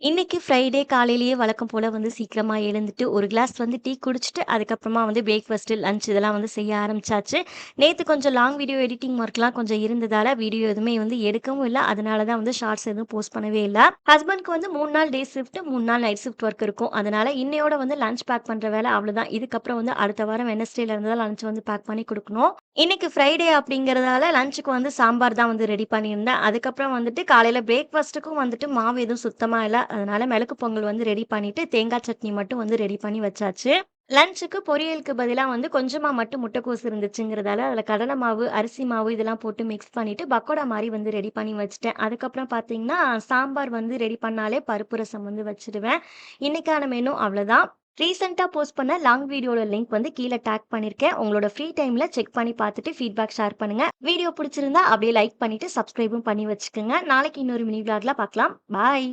இன்னைக்கு ஃப்ரைடே காலையிலேயே வழக்கம் போல வந்து சீக்கிரமா எழுந்துட்டு, ஒரு கிளாஸ் வந்து டீ குடிச்சுட்டு, அதுக்கப்புறமா வந்து பிரேக்ஃபாஸ்ட், லஞ்ச் இதெல்லாம் வந்து செய்ய ஆரம்பிச்சாச்சு. நேத்து கொஞ்சம் லாங் வீடியோ எடிட்டிங் ஒர்க்லாம் கொஞ்சம் இருந்ததால, வீடியோ எதுவுமே வந்து எடுக்கவும் இல்ல. அதனால தான் வந்து ஷார்ட்ஸ் எதுவும் போஸ்ட் பண்ணவே இல்ல. ஹஸ்பண்ட்க்கு வந்து 3 நாள் டே ஷிஃப்ட், 3 நாள் நைட் ஷிஃப்ட் ஒர்க் இருக்கும். அதனால இன்னையோட வந்து லஞ்ச் பேக் பண்ற வேலை அவ்வளோதான். இதுக்கப்புறம் வந்து அடுத்த வாரம் வெட்னஸ்டேல இருந்து தான் லஞ்ச் வந்து பேக் பண்ணி குடுக்கணும். இன்னைக்கு ஃப்ரைடே அப்படிங்கிறதால லஞ்சுக்கு வந்து சாம்பார் தான் வந்து ரெடி பண்ணியிருந்தேன். அதுக்கப்புறம் வந்துட்டு காலையில பிரேக்ஃபாஸ்ட்டுக்கும் வந்துட்டு மாவு எதுவும் சுத்தமா இல்ல. அதனால மிளகு பொங்கல் வந்து ரெடி பண்ணிட்டு, தேங்காய் சட்னி மட்டும் வந்து ரெடி பண்ணி வச்சாச்சு. லஞ்சுக்கு பொரியலுக்கு பதிலா வந்து கொஞ்சமா மட்டும் முட்டைக்கோஸ் இருந்துச்சுங்கிறதால, அதில கடலை மாவு, அரிசி மாவு இதெல்லாம் போட்டு மிக்ஸ் பண்ணிட்டு, பக்கோடா மாரி வந்து ரெடி பண்ணி வச்சுட்டேன். அதுக்கப்புறம் பார்த்தீங்கன்னா, சாம்பார் வந்து ரெடி பண்ணாலே பருப்பு ரசம் வந்து வச்சுடுவேன். இன்னைக்கான மெனு அவ்வளோதான். ரீசென்ட்டா போஸ்ட் பண்ண லாங் வீடியோட லிங்க் வந்து கீழ டேக் பண்ணியிருக்கேன். உங்களோட ஃப்ரீ டைம்ல செக் பண்ணி பார்த்துட்டு ஃபீட்பேக் ஷேர் பண்ணுங்க. வீடியோ புடிச்சிருந்தா அப்படியே லைக் பண்ணிட்டு, சப்ஸ்கிரைபும் பண்ணி வச்சுக்கோங்க. நாளைக்கு இன்னொரு மினி விளாக்ல பார்க்கலாம். பாய்.